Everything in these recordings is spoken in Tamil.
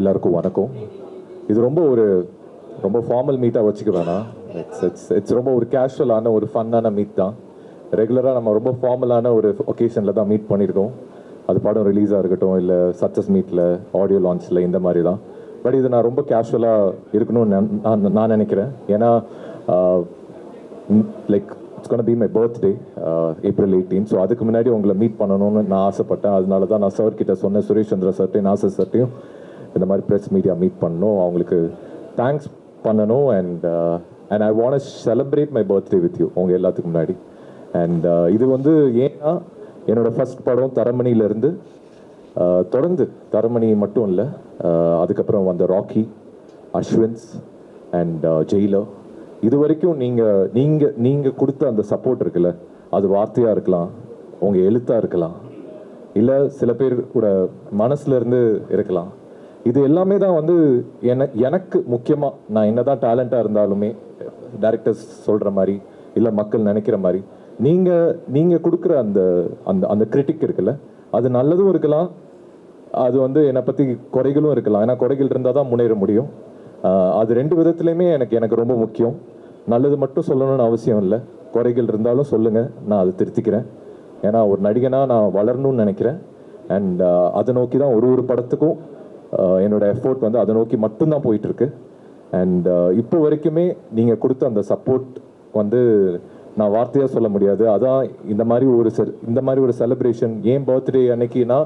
எல்லாருக்கும் வணக்கம். இது ரொம்ப ஃபார்மல் மீட்டாக வச்சுக்க வேணாம். இட்ஸ் ரொம்ப ஒரு கேஷுவலான ஒரு ஃபன்னான மீட் தான். ரெகுலராக நம்ம ரொம்ப ஃபார்மலான ஒரு ஒகேஷனில் தான் மீட் பண்ணியிருக்கோம். அது படம் ரிலீஸாக இருக்கட்டும், இல்லை சக்ஸஸ் மீட்டில், ஆடியோ லான்ச்சில், இந்த மாதிரி தான். பட் இது நான் ரொம்ப கேஷுவலாக இருக்கணும்னு நான் நினைக்கிறேன். ஏன்னா like it's gonna be my birthday April 18. So அதுக்கு முன்னாடி உங்களை மீட் பண்ணணும்னு நான் ஆசைப்பட்டேன். அதனால தான் நான் சார் கிட்ட சொன்னேன், சுரேஷ் சந்திரா சார்ட்டையும் நாசர் சார்ட்டையும் இந்த மாதிரி ப்ரெஸ் மீடியா மீட் பண்ணணும், அவங்களுக்கு தேங்க்ஸ் பண்ணணும். And I want celebrate my birthday with you உங்கள் எல்லாத்துக்கு முன்னாடி. அண்ட் இது ஏன்னா என்னோடய ஃபர்ஸ்ட் படம் தரமணியிலேருந்து தொடர்ந்து தரமணி மட்டும் இல்லை, அதுக்கப்புறம் வந்த ராக்கி, அஸ்வின்ஸ் அண்ட் ஜெயிலர், இது வரைக்கும் நீங்கள் கொடுத்த அந்த சப்போர்ட் இருக்குல்ல, அது வார்த்தையாக இருக்கலாம், உங்கள் எழுத்தாக இருக்கலாம், இல்லை சில பேர் கூட மனசுலேருந்து இருக்கலாம். இது எல்லாமே தான் எனக்கு முக்கியமாக, நான் என்ன தான் டேலண்ட்டாக இருந்தாலுமே, டைரக்டர்ஸ் சொல்கிற மாதிரி இல்லை மக்கள் நினைக்கிற மாதிரி, நீங்கள் கொடுக்குற அந்த அந்த அந்த கிரிட்டிக் இருக்குல்ல, அது நல்லதும் இருக்கலாம், அது என்னை பற்றி குறைகளும் இருக்கலாம். ஏன்னா குறைகள் இருந்தால் தான் முன்னேற முடியும். அது ரெண்டு விதத்துலையுமே எனக்கு ரொம்ப முக்கியம். நல்லது மட்டும் சொல்லணும்னு அவசியம் இல்லை, குறைகள் இருந்தாலும் சொல்லுங்கள், நான் அதை திருத்திக்கிறேன். ஏன்னா ஒரு நடிகனாக நான் வளரணும்னு நினைக்கிறேன். அண்ட் அதை நோக்கி தான் ஒரு படத்துக்கும் என்னோட எஃபோர்ட் அதை நோக்கி மட்டும்தான் போயிட்டுருக்கு. அண்ட் இப்போ வரைக்குமே நீங்கள் கொடுத்த அந்த சப்போர்ட் நான் வார்த்தையாக சொல்ல முடியாது. அதான் இந்த மாதிரி ஒரு செலிப்ரேஷன். ஏன் பர்த்டே அன்னைக்குன்னா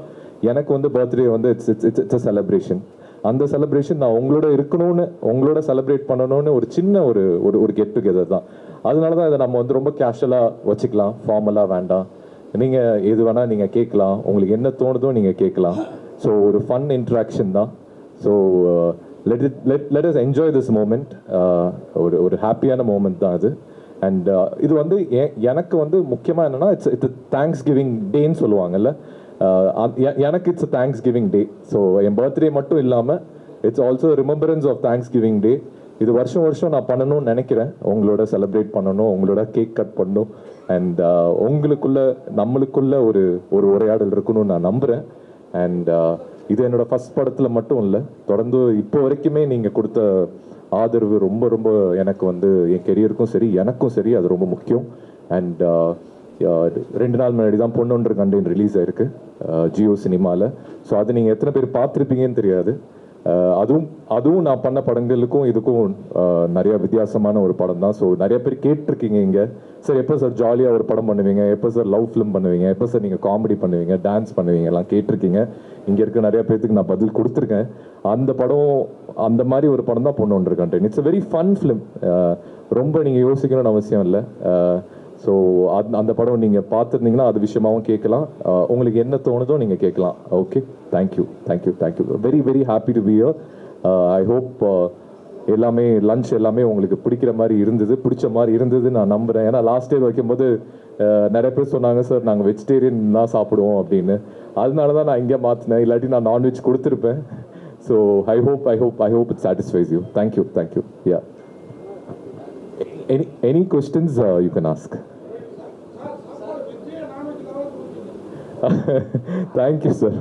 எனக்கு பர்த்டே இட்ஸ் அ செலிப்ரேஷன். அந்த செலிப்ரேஷன் நான் உங்களோட இருக்கணும்னு, உங்களோட செலிப்ரேட் பண்ணணும்னு ஒரு சின்ன ஒரு கெட் டுகெதர் தான். அதனால தான் இதை நம்ம ரொம்ப கேஷுவலாக வச்சுக்கலாம், ஃபார்மலாக வேண்டாம். நீங்கள் எது வேணால் நீங்கள் கேட்கலாம், உங்களுக்கு என்ன தோணுதோ நீங்கள் கேட்கலாம். ஸோ ஒரு ஃபன் இன்ட்ராக்ஷன் தான். So let us enjoy this moment. ஒரு ஹாப்பியான மூமெண்ட் தான் அது. அண்ட் இது எனக்கு முக்கியமாக என்னென்னா இட்ஸ் தேங்க்ஸ் கிவிங் டேன்னு சொல்லுவாங்கல்ல, எனக்கு it's thanksgiving day. So என் பர்த்டே மட்டும் இல்லாமல் it's also remembrance of thanksgiving day. இது வருஷம் நான் பண்ணணும்னு நினைக்கிறேன், உங்களோட செலிப்ரேட் பண்ணணும், உங்களோட கேக் கட் பண்ணணும். அண்ட் நம்மளுக்குள்ள ஒரு உரையாடல் இருக்கணும்னு நான் நம்புகிறேன். அண்ட் இது என்னோடய ஃபஸ்ட் படத்தில் மட்டும் இல்லை, தொடர்ந்து இப்போ வரைக்குமே நீங்கள் கொடுத்த ஆதரவு ரொம்ப ரொம்ப எனக்கு என் கெரியருக்கும் சரி எனக்கும் சரி அது ரொம்ப முக்கியம். அண்ட் 2 நாள் முன்னாடி தான் பொன்னொன்று கண்டேன் ரிலீஸ் ஆயிருக்கு ஜியோ சினிமாவில். ஸோ அது நீங்கள் எத்தனை பேர் பார்த்துருப்பீங்கன்னு தெரியாது. அதுவும் நான் பண்ண படங்களுக்கும் இதுக்கும் நிறைய வித்தியாசமான ஒரு படம் தான். ஸோ நிறைய பேர் கேட்டிருக்கீங்க இங்கே, சார் எப்போ சார் ஜாலியாக ஒரு படம் பண்ணுவீங்க, எப்போ சார் லவ் ஃபிலிம் பண்ணுவீங்க, எப்போ சார் நீங்கள் காமெடி பண்ணுவீங்க, டான்ஸ் பண்ணுவீங்க, எல்லாம் கேட்டிருக்கீங்க. இங்கே இருக்க நிறைய பேர்த்துக்கு நான் பதில் கொடுத்துருக்கேன். அந்த படம் அந்த மாதிரி ஒரு படம் தான் பொன்னொன்று கண்டேன். It's a very fun film. ரொம்ப நீங்கள் யோசிக்கணும்னு அவசியம் இல்லை. ஸோ அந்த படம் நீங்கள் பார்த்துருந்தீங்கன்னா அது விஷயமாகவும் கேட்கலாம், உங்களுக்கு என்ன தோணுதோ நீங்கள் கேட்கலாம். Okay, thank you. Very very happy to be here. I hope எல்லாமே லன்ச் எல்லாமே உங்களுக்கு பிடிச்ச மாதிரி இருந்தது நான் நம்புகிறேன். ஏன்னா லாஸ்ட் இயர் வைக்கும்போது நிறைய பேர் சொன்னாங்க, சார் நாங்கள் வெஜிடேரியன் தான் சாப்பிடுவோம் அப்படின்னு. அதனால தான் நான் இங்கே மாற்றினேன், இல்லாட்டி நான் நான்வெஜ் கொடுத்துருப்பேன். So I hope it satisfies you. Thank you. Yeah, any questions you can ask. Thank you, sir.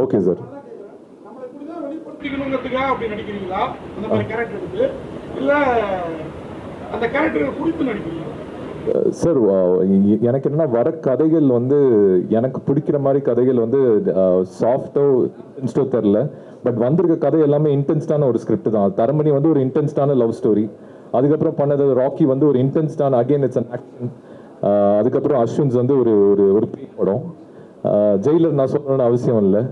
Okay, sir. நம்மளை இப்படிதான் வெளிப்படுத்திக்கணுங்கிறதுக்காக அப்படி நடிக்கிறீங்களா அந்த மாதிரி கேரக்டருக்கு, இல்ல அந்த கேரக்டரை குறித்து நடிக்கிறீங்களா? சார் எனக்கு என்னன்னா வர கதைகள் எனக்கு பிடிக்கிற மாதிரி கதைகள் சாஃப்டோ இன்ஸ்டோ தெரில. பட் வந்திருக்க கதை எல்லாமே இன்டென்ஸ்டான ஒரு ஸ்கிரிப்ட் தான். தரமணி ஒரு இன்டென்ஸ்டான லவ் ஸ்டோரி. அதுக்கப்புறம் பண்ணது ராக்கி ஒரு இன்டென்ஸ்டான அகெயின் இட்ஸ் அன் ஆக்ஷன். அதுக்கப்புறம் அஸ்வின்ஸ் ஒரு பேய் படம். ஜெயிலர் நான் சொல்லணும்னு அவசியம் இல்லை.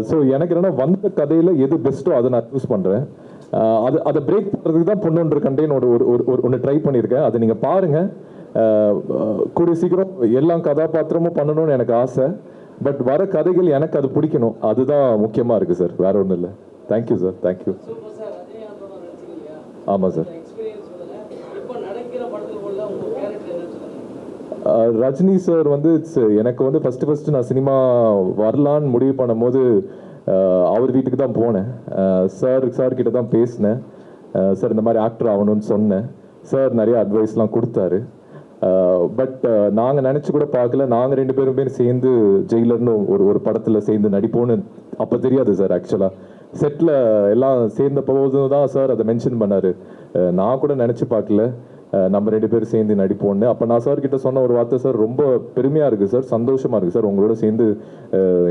ஸோ எனக்கு என்னன்னா வந்த கதையில் எது பெஸ்ட்டோ அதை நான் சூஸ் பண்ணுறேன். அதை பிரேக் பண்ணுறதுக்கு தான் பொன்னொன்று கண்டேன் ஒன்று ட்ரை பண்ணியிருக்கேன். அதை நீங்கள் பாருங்கள். கூடிய சீக்கிரம் எல்லா கதாபாத்திரமும் பண்ணணும்னு எனக்கு ஆசை. பட் வர கதைகள் எனக்கு அது பிடிக்கணும், அதுதான் முக்கியமாக இருக்குது சார், வேற ஒன்றும் இல்லை. Thank you sir. தேங்க்யூ. ஆமாம் சார். ரஜினி சார் எனக்கு ஃபஸ்ட்டு நான் சினிமா வரலான்னு முடிவு பண்ணும்போது அவர் வீட்டுக்கு தான் போனேன். சார் கிட்ட தான் பேசினேன். சார் இந்த மாதிரி ஆக்டர் ஆகணும்னு சொன்னேன். சார் நிறைய அட்வைஸ்லாம் கொடுத்தாரு. பட் நாங்கள் நினச்சி கூட பார்க்கல, நாங்கள் 2 பேருமே சேர்ந்து ஜெயிலர்னு ஒரு படத்தில் சேர்ந்து நடிப்போன்னு அப்போ தெரியாது சார். ஆக்சுவலாக செட்டில் எல்லாம் சேர்ந்த போது தான் சார் அதை மென்ஷன் பண்ணார். நான் கூட நினச்சி பார்க்கல நம்ம 2 பேரும் சேர்ந்து நடிப்போன்னு. அப்போ நான் சார் கிட்ட சொன்ன ஒரு வார்த்தை, சார் ரொம்ப பெருமையாக இருக்குது சார், சந்தோஷமாக இருக்குது சார், உங்களோட சேர்ந்து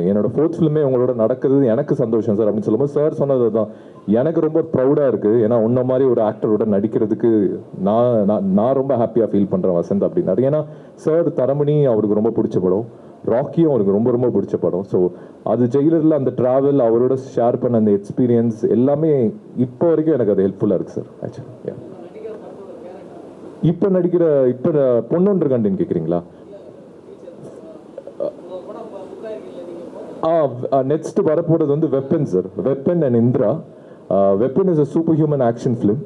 என்னோட 4th ஃபிலிமே உங்களோட நடக்குது எனக்கு சந்தோஷம் சார் அப்படின்னு சொல்லும்போது சார் சொன்னது தான் எனக்கு ரொம்ப ப்ரௌடாக இருக்குது. ஏன்னா உன்ன மாதிரி ஒரு ஆக்டரோட நடிக்கிறதுக்கு நான் ரொம்ப ஹாப்பியாக ஃபீல் பண்ணுறேன் வசந்த் அப்படின்னாரு. ஏன்னா சார் தரமணி அவருக்கு ரொம்ப பிடிச்ச படம், ராக்கியும் அவருக்கு ரொம்ப ரொம்ப பிடிச்ச படம். ஸோ அது ஜெயிலரில் அந்த ட்ராவல், அவரோட ஷேர் பண்ண அந்த எக்ஸ்பீரியன்ஸ் எல்லாமே இப்போ வரைக்கும் எனக்கு அது ஹெல்ப்ஃபுல்லாக இருக்குது சார். ஆக்சுவலி இப்போ நடிக்கிற பொன்னொன்று கண்டுன்னு கேட்குறீங்களா? நெக்ஸ்ட் வரப்போகிறது வந்து weapon sir, weapon and Indira. Weapon is a super human action film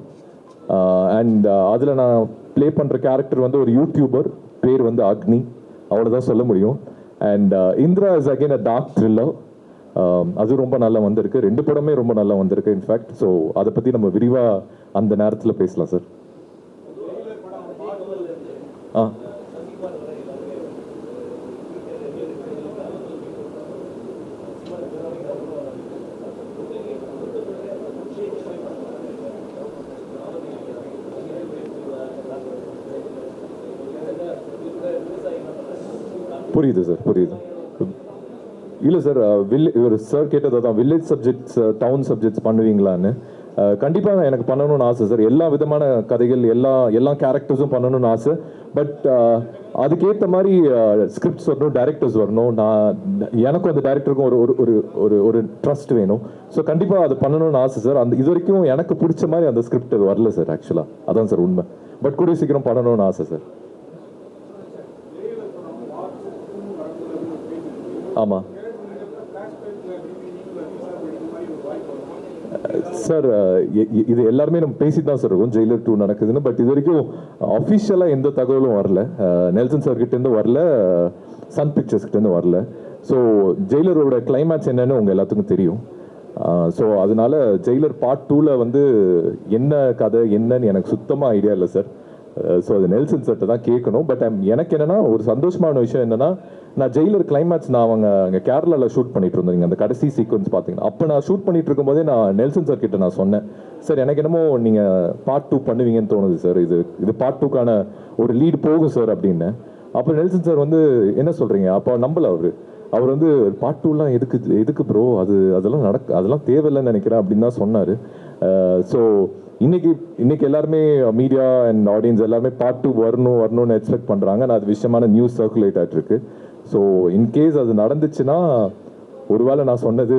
and அதில் நான் ப்ளே பண்ணுற கேரக்டர் வந்து ஒரு யூடியூபர், பேர் வந்து அக்னி, அவ்வளோதான் சொல்ல முடியும். And Indira is again a dark thriller. அது ரொம்ப நல்லா வந்திருக்கு, 2 படமே ரொம்ப நல்லா வந்திருக்கு இன்ஃபேக்ட். ஸோ அதை பற்றி நம்ம விரிவாக அந்த நேரத்தில் பேசலாம் சார். புரியுது சார், புரியுது. இல்லை சார், இவர் சார் கேட்டது தான், வில்லேஜ் சப்ஜெக்ட்ஸ் டவுன் சப்ஜெக்ட்ஸ் பண்ணுவீங்களான்னு. கண்டிப்பாக எனக்கு பண்ணணும்னு ஆசை சார். எல்லா விதமான கதைகள், எல்லா கேரக்டர்ஸும் பண்ணணும்னு ஆசை. பட் அதுக்கேற்ற மாதிரி ஸ்கிரிப்ட்ஸ் வரணும், டைரக்டர்ஸ் வரணும். எனக்கும் அந்த டைரக்டருக்கும் ஒரு ட்ரஸ்ட் வேணும். ஸோ கண்டிப்பாக அது பண்ணணும்னு ஆசை சார். இது வரைக்கும் எனக்கு பிடிச்ச மாதிரி அந்த ஸ்கிரிப்ட் வரல சார். ஆக்சுவலாக அதான் சார் உண்மை. பட் கூடிய சீக்கிரம் பண்ணணும்னு ஆசை சார். ஆமாம் சார், இது எல்லாருமே நம்ம பேசி தான் சார் இருக்கும் ஜெயிலர் 2 நடக்குதுன்னு. பட் இது வரைக்கும் அஃபிஷியலாக எந்த தகவலும் வரல. நெல்சன் சார் கிட்டேருந்து வரல, சன் பிக்சர்ஸ் கிட்டேருந்து வரல. ஸோ ஜெயிலரோட கிளைமேக்ஸ் என்னன்னு உங்கள் எல்லாத்துக்கும் தெரியும். ஸோ அதனால ஜெயிலர் பார்ட் 2ல் வந்து என்ன கதை என்னன்னு எனக்கு சுத்தமாக ஐடியா இல்லை சார். ஸோ அது நெல்சன் சார்ட்ட தான் கேட்கணும். பட் எனக்கு என்னென்னா ஒரு சந்தோஷமான விஷயம் என்னென்னா, நான் ஜெயிலர் கிளைமேக்ஸ் நான் அங்கே கேரளாவில் ஷூட் பண்ணிட்டு இருந்தேன். நீங்கள் அந்த கடைசி சீக்வன்ஸ் பார்த்தீங்கன்னா, அப்போ நான் ஷூட் பண்ணிட்டு இருக்கும்போதே நான் நெல்சன் சார் கிட்ட நான் சொன்னேன், சார் எனக்கு என்னமோ நீங்கள் பார்ட் 2 பண்ணுவீங்கன்னு தோணுது சார், இது பார்ட் 2க்கான ஒரு லீட் போகும் சார் அப்படின்னு. அப்போ நெல்சன் சார் வந்து என்ன சொல்கிறீங்க, அப்போ நம்பல அவர் வந்து பார்ட் 2லாம் எதுக்கு ப்ரோ, அதெல்லாம் தேவையில்லைன்னு நினைக்கிறேன் அப்படின்னு தான் சொன்னார். ஸோ இன்னைக்கு எல்லாருமே மீடியா அண்ட் ஆடியன்ஸ் எல்லாருமே பார்ட் 2 வரணும்னு எக்ஸ்பெக்ட் பண்ணுறாங்க. நான் அது விஷயமான நியூஸ் சர்க்குலேட் ஆகிட்டு இருக்கு. ஸோ இன்கேஸ் அது நடந்துச்சுன்னா ஒருவேளை நான் சொன்னது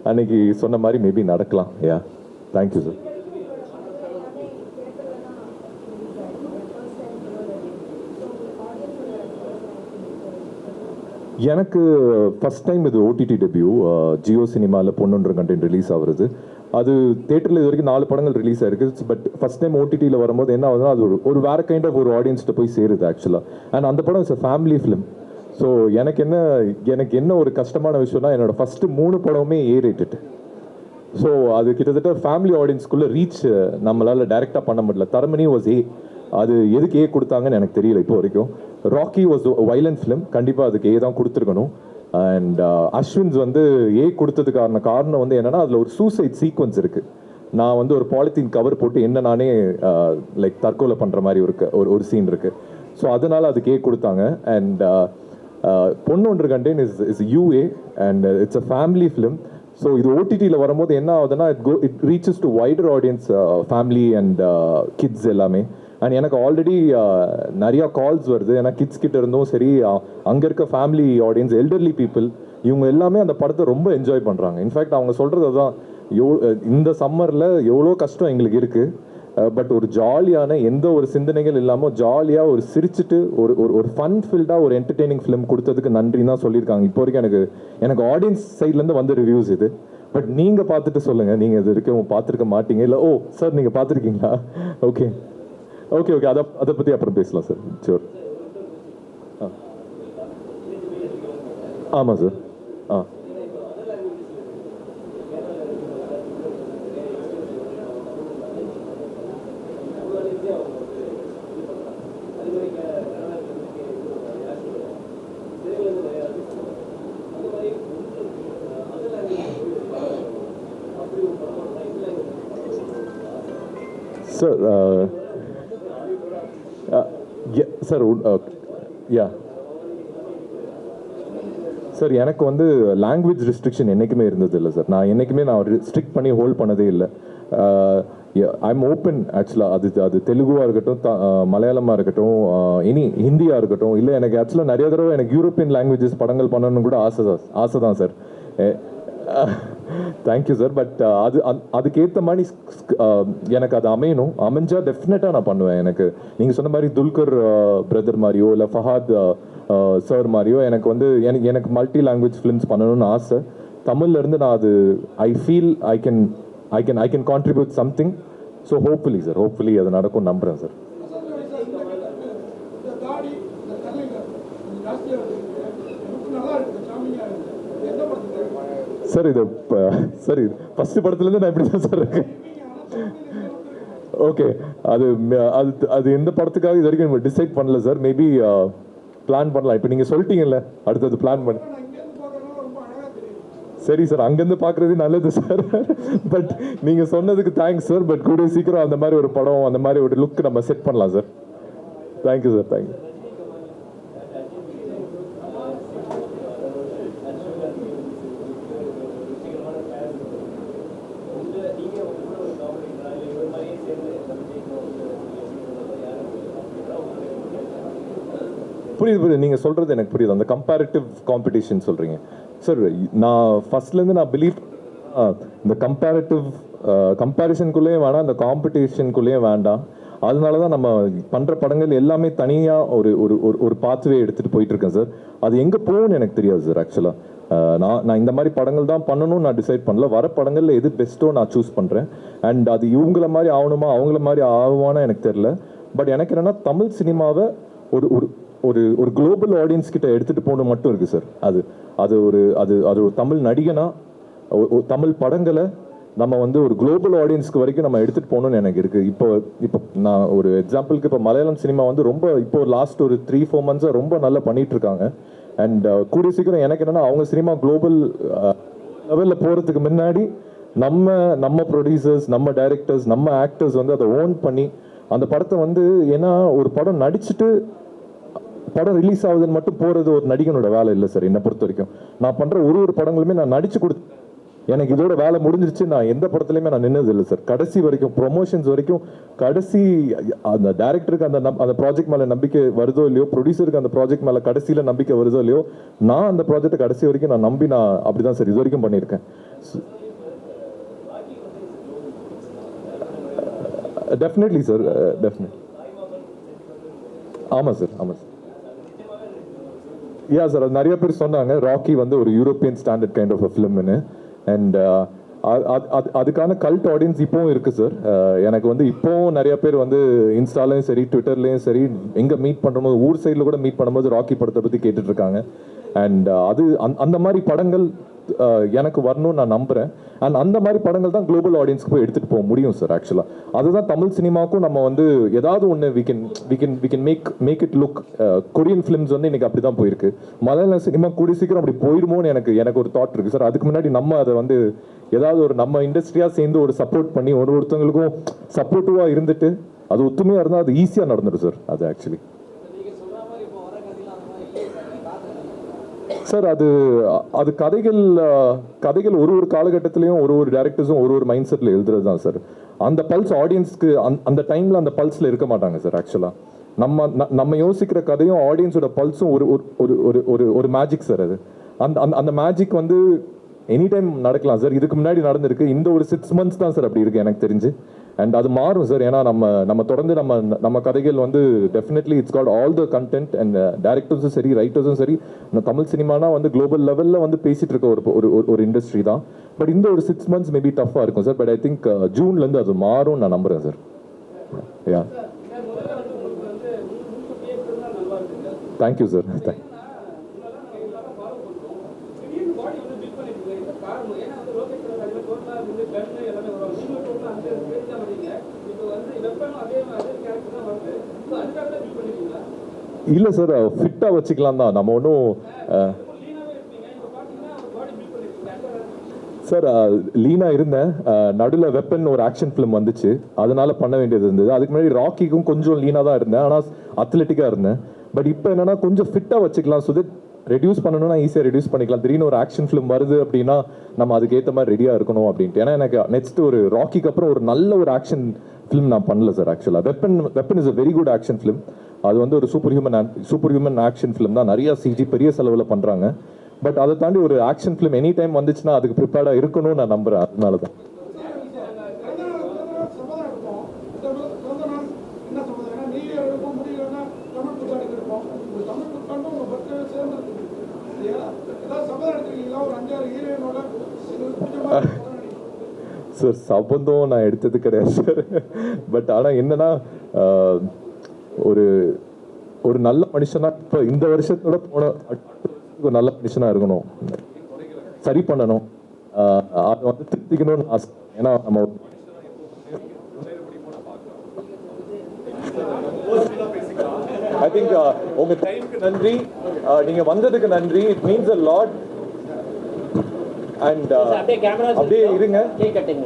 அன்னைக்கு சொன்ன மாதிரி மேபி நடக்கலாம். யா, தேங்க்யூ சார். எனக்கு ஃபஸ்ட் டைம் இது ஓடிடி டெபியூ. ஜியோ சினிமாவில் பொன்னொன்று கண்டென்ட் ரிலீஸ் ஆகுறது. அது தேட்டரில் இது வரைக்கும் 4 படங்கள் ரிலீஸ் ஆயிருக்கு. பட் ஃபஸ்ட் டைம் ஓடிடியில் வரும்போது என்ன ஆகுதுன்னா, அது ஒரு வேற கைண்ட் ஆஃப் ஒரு ஆடியன்ஸ்கிட்ட போய் சேருது ஆக்சுவலாக. அண்ட் அந்த படம் it's a family film. So எனக்கு என்ன ஒரு கஷ்டமான விஷயம்னா, என்னோட ஃபஸ்ட்டு 3 படமுமே A rated. ஸோ அது கிட்டத்தட்ட ஃபேமிலி ஆடியன்ஸ்குள்ளே ரீச் நம்மளால் டைரெக்டாக பண்ண முடியல. Taramani was A. அது எதுக்கு A கொடுத்தாங்கன்னு எனக்கு தெரியல இப்போ வரைக்கும். ராக்கி வாஸ் வைலண்ட் ஃபிலிம், கண்டிப்பாக அதுக்கு A தான் கொடுத்துருக்கணும். அண்ட் அஸ்வின்ஸ் வந்து A கொடுத்ததுக்கான காரணம் வந்து என்னென்னா, அதில் ஒரு சூசைட் சீக்வன்ஸ் இருக்குது. நான் வந்து ஒரு பாலித்தீன் கவர் போட்டு என்ன நானே லைக் தற்கொலை பண்ணுற மாதிரி ஒரு சீன் இருக்குது. ஸோ அதனால் அதுக்கு A கொடுத்தாங்க. அண்ட் பொன்னொன்று கண்டேன் is UA and it's a family film. So இது ஓடிடியில் வரும்போது என்ன ஆகுதுன்னா, it reaches to wider audience, family and kids எல்லாமே. அண்ட் எனக்கு ஆல்ரெடி நிறையா கால்ஸ் வருது. ஏன்னா கிட்ஸ் கிட்ட இருந்தும் சரி, அங்கே இருக்க ஃபேமிலி ஆடியன்ஸ், எல்டர்லி பீப்புள், இவங்க எல்லாமே அந்த படத்தை ரொம்ப என்ஜாய் பண்ணுறாங்க. இன்ஃபேக்ட் அவங்க சொல்கிறது தான், இந்த சம்மரில் எவ்வளோ கஷ்டம் எங்களுக்கு இருக்குது, பட் ஒரு ஜாலியான எந்த ஒரு சிந்தனைகள் இல்லாமல் ஜாலியாக ஒரு சிரிச்சுட்டு ஒரு ஃபன் ஃபில்டாக ஒரு என்டர்டெய்னிங் ஃபிலிம் கொடுத்ததுக்கு நன்றின்னு தான் சொல்லியிருக்காங்க. இப்போ வரைக்கும் எனக்கு ஆடியன்ஸ் சைட்லேருந்து வந்த ரிவ்யூஸ் இது. பட் நீங்கள் பார்த்துட்டு சொல்லுங்கள், நீங்கள் இது வரைக்கும் பார்த்துருக்க மாட்டீங்க. இல்லை, ஓ சார் நீங்கள் பார்த்துருக்கீங்களா? ஓகே, அதை பற்றி அப்புறம் பேசலாம் சார். ஷூர். ஆமாம் sir. Sir sir yeah sir எனக்கு வந்து லாங்குவேஜ் ரெஸ்ட்ரிக்ஷன் என்றைக்குமே இருந்தது இல்லை சார். நான் என்றைக்குமே ஸ்ட்ரிக்ட் பண்ணி ஹோல்ட் பண்ணதே இல்லை. ஐ எம் ஓப்பன் ஆக்சுவலாக. அது தெலுங்குவாக இருக்கட்டும், மலையாளமாக இருக்கட்டும், இனி ஹிந்தியாக இருக்கட்டும், இல்லை எனக்கு ஆக்சுவலாக நிறைய தடவை எனக்கு யூரோப்பியன் லாங்குவேஜஸ் படங்கள் பண்ணணும்னு கூட ஆசை தான் சார். Thank you sir. பட் அதுக்கேற்ற மாதிரி எனக்கு அது அமைஞ்சா டெஃபினட்டாக நான் பண்ணுவேன். எனக்கு நீங்கள் சொன்ன மாதிரி துல்கர் பிரதர் மாதிரியோ இல்லை ஃபஹாத் சார் மாதிரியோ எனக்கு வந்து எனக்கு மல்டி லாங்குவேஜ் ஃபிலிம்ஸ் பண்ணணும்னு ஆசை. தமிழ்லேருந்து நான் அது I feel I can contribute something. So hopefully அது நடக்கும் நம்புகிறேன் சார். சார் இது சார் ஃபர்ஸ்ட் படத்துலேருந்து நான் இப்படி தான் சார் இருக்கேன். ஓகே, அது எந்த படத்துக்காக இது வரைக்கும் டிசைட் பண்ணல சார். மேபி பிளான் பண்ணலாம். இப்போ நீங்கள் சொல்லிட்டீங்கல்ல, அடுத்தது பிளான் பண்ண. சரி சார், அங்கேருந்து பார்க்குறது நல்லது சார். பட் நீங்கள் சொன்னதுக்கு தேங்க்ஸ் சார். பட் கூடிய சீக்கிரம் அந்த மாதிரி ஒரு படம், அந்த மாதிரி ஒரு லுக் நம்ம செட் பண்ணலாம் சார். Thank you sir. தேங்க்யூ. புரியுது. நீங்கள் சொல்கிறது எனக்கு புரியுது. அந்த கம்பேரிட்டிவ் காம்படிஷன் சொல்கிறீங்க சார். நான் ஃபர்ஸ்ட்லேருந்து நான் பிலீவ் இந்த கம்பேரிஷனுக்குள்ளேயும் வேணாம், இந்த காம்படிஷனுக்குள்ளேயும் வேண்டாம். அதனால தான் நம்ம பண்ணுற படங்கள் எல்லாமே தனியாக ஒரு பாத்வே எடுத்துகிட்டு போயிட்டுருக்கேன் சார். அது எங்கே போகும்னு எனக்கு தெரியாது சார். ஆக்சுவலாக நான் இந்த மாதிரி படங்கள் தான் பண்ணணும்னு நான் டிசைட் பண்ணல. வர படங்களில் எது பெஸ்ட்டோ நான் சூஸ் பண்ணுறேன். அண்ட் அது இவங்கள மாதிரி ஆகணுமா அவங்கள மாதிரி ஆகுமான்னு எனக்கு தெரில. பட் எனக்கு என்னென்னா தமிழ் சினிமாவை ஒரு குளோபல் ஆடியன்ஸ் கிட்ட எடுத்துகிட்டு போகணும் மட்டும் இருக்குது சார். அது ஒரு தமிழ் நடிகனா தமிழ் படங்களை நம்ம வந்து ஒரு குளோபல் ஆடியன்ஸ்க்கு வரைக்கும் நம்ம எடுத்துகிட்டு போகணும்னு எனக்கு இருக்குது. இப்போ நான் ஒரு எக்ஸாம்பிளுக்கு இப்போ மலையாளம் சினிமா வந்து ரொம்ப இப்போ லாஸ்ட் ஒரு 3-4 months ரொம்ப நல்லா பண்ணிகிட்ருக்காங்க. அண்ட் கூடிய சீக்கிரம் எனக்கு என்னென்னா அவங்க சினிமா குளோபல் லெவலில் போகிறதுக்கு முன்னாடி நம்ம ப்ரொடியூசர்ஸ், நம்ம டைரக்டர்ஸ், நம்ம ஆக்டர்ஸ் வந்து அதை ஓன் பண்ணி அந்த படத்தை வந்து, ஏன்னா ஒரு படம் நடிச்சுட்டு படம் ரிலீஸ் ஆகுதுன்னு மட்டும் போகிறது ஒரு நடிகனோட வேலை இல்லை சார். என்னை பொறுத்த வரைக்கும் நான் பண்ணுற ஒரு படங்களுமே நான் நடிச்சு எனக்கு இதோட வேலை முடிஞ்சிருச்சு. நான் எந்த படத்துலையுமே நான் நின்னது இல்லை சார். கடைசி வரைக்கும் ப்ரொமோஷன்ஸ் வரைக்கும் கடைசி அந்த டேரக்டருக்கு அந்த ப்ராஜெக்ட் மேலே நம்பிக்கை வருதோ இல்லையோ, ப்ரொடியூசருக்கு அந்த ப்ராஜெக்ட் மேலே கடைசியில் நம்பிக்கை வருதோ இல்லையோ, நான் அந்த ப்ராஜெக்டை கடைசி வரைக்கும் நான் அப்படி தான் சார் இது வரைக்கும் பண்ணியிருக்கேன். Definitely sir, definitely. ஆமாம் சார். யா சார், அது நிறைய பேர் சொன்னாங்க ராக்கி வந்து ஒரு European standard kind of a ஃபிலிம்னு. அண்ட் அதுக்கான கல்ட் ஆடியன்ஸ் இப்போவும் இருக்குது சார். எனக்கு வந்து இப்போவும் நிறைய பேர் வந்து இன்ஸ்டாலையும் சரி, ட்விட்டர்லேயும் சரி, எங்கே மீட் பண்ணும்போது, ஊர் சைடில் கூட மீட் பண்ணும்போது ராக்கி படத்தை பற்றி கேட்டுட்ருக்காங்க. அண்ட் அந்த மாதிரி படங்கள் எனக்கு வரணும்னு நான் நம்புகிறேன். அண்ட் அந்த மாதிரி படங்கள் தான் குளோபல் ஆடியன்ஸ்க்கு போய் எடுத்துகிட்டு போக முடியும் சார். ஆக்சுவலாக அதுதான் தமிழ் சினிமாவுக்கும் நம்ம வந்து ஏதாவது ஒன்று we can make it look. Korean films வந்து இன்னைக்கு அப்படி தான் போயிருக்கு. மலையாள சினிமா கூடிய சீக்கிரம் அப்படி போயிடுமோன்னு எனக்கு ஒரு தாட் இருக்குது சார். அதுக்கு முன்னாடி நம்ம அதை வந்து ஏதாவது ஒரு நம்ம இண்டஸ்ட்ரியாக சேர்ந்து ஒரு சப்போர்ட் பண்ணி ஒருத்தவங்களுக்கும் சப்போர்ட்டிவாக இருந்துட்டு அது ஒத்துமையாக இருந்தால் அது ஈஸியாக நடந்துடும் சார். அது ஆக்சுவலி சார் அது கதைகள் ஒரு காலகட்டத்திலையும் ஒரு டேரக்டர்ஸும் ஒரு மைண்ட் செட்டில் எழுதுறது தான் சார். அந்த பல்ஸ் ஆடியன்ஸ்க்கு அந்த டைமில் அந்த பல்ஸில் இருக்க மாட்டாங்க சார். ஆக்சுவலாக நம்ம யோசிக்கிற கதையும் ஆடியன்ஸோட பல்ஸும் ஒரு மேஜிக் சார். அது அந்த மேஜிக் வந்து எனி டைம் நடக்கலாம் சார். இதுக்கு முன்னாடி நடந்திருக்கு. இந்த ஒரு 6 months தான் சார் அப்படி இருக்குது எனக்கு தெரிஞ்சு. அண்ட் அது மாறும் சார். ஏன்னா நம்ம தொடர்ந்து நம்ம கதைகள் வந்து definitely it's got all the content. And டேரக்டர்ஸும் சரி, ரைட்டர்ஸும் சரி, தமிழ் சினிமானா வந்து குளோபல் லெவலில் வந்து பேசிகிட்டு இருக்க ஒரு இண்டஸ்ட்ரி தான். பட் இந்த ஒரு 6 months மேபி டஃப்பாக இருக்கும் சார். பட் ஐ திங்க் ஜூன்லேருந்து அது மாறும் நான் நம்புகிறேன் சார். யா, தேங்க்யூ சார். இல்லை சார், ஃபிட்டாக வச்சுக்கலாம் தான். நம்ம ஒன்றும் சார் லீனா இருந்தேன், நடுவில் வெப்பன் ஒரு ஆக்ஷன் ஃபிலிம் வந்துச்சு, அதனால பண்ண வேண்டியது இருந்தது. அதுக்கு முன்னாடி ராக்கிக்கும் கொஞ்சம் லீனாக தான் இருந்தேன், ஆனால் அத்லெட்டிக்காக இருந்தேன். பட் இப்போ என்னன்னா கொஞ்சம் ஃபிட்டாக வச்சுக்கலாம், ஸோ தட் ரெடியூஸ் பண்ணணும்னா ஈஸியாக ரெடியூஸ் பண்ணிக்கலாம். திடீர்னு ஒரு ஆக்ஷன் ஃபிலிம் வருது அப்படின்னா நம்ம அதுக்கு ஏற்ற மாதிரி ரெடியாக இருக்கணும் அப்படின்ட்டு. ஏன்னா எனக்கு நெக்ஸ்ட் ஒரு ராக்கிக்கு அப்புறம் ஒரு நல்ல ஒரு ஆக்ஷன் ஃபிலிம் நான் பண்ணல சார். ஆக்சுவலாக weapon is a very good action film. அது வந்து ஒரு சூப்பர் ஹியூமன் ஆக்ஷன் ஃபிலிம் தான், நிறைய சிஜி பெரிய செலவில் பண்ணுறாங்க. பட் அதை தாண்டி ஒரு ஆக்ஷன் ஃபிலிம் எனி டைம் வந்துச்சுன்னா அதுக்கு ப்ரிப்பேர்டாக இருக்கணும்னு நான் நம்புறேன். அதனால தான் சார் சபந்தம் நான் எடுத்தது கிடையாது சார். பட் ஆனால் என்னன்னா ஒரு ஒரு நல்ல மனுஷனா இப்போ இந்த வருஷத்தோட போன ஒரு நல்ல மனுஷனா இருக்கணும், சரி பண்ணணும், அதை வந்து திருத்திக்கணும்னு ஆசை. ஏன்னா நம்ம ஐ திங்க் உங்க டைமுக்கு நன்றி, நீங்க வந்ததுக்கு நன்றி. It means a lot. And அப்படியே இருங்க, கேக் கட்டிங்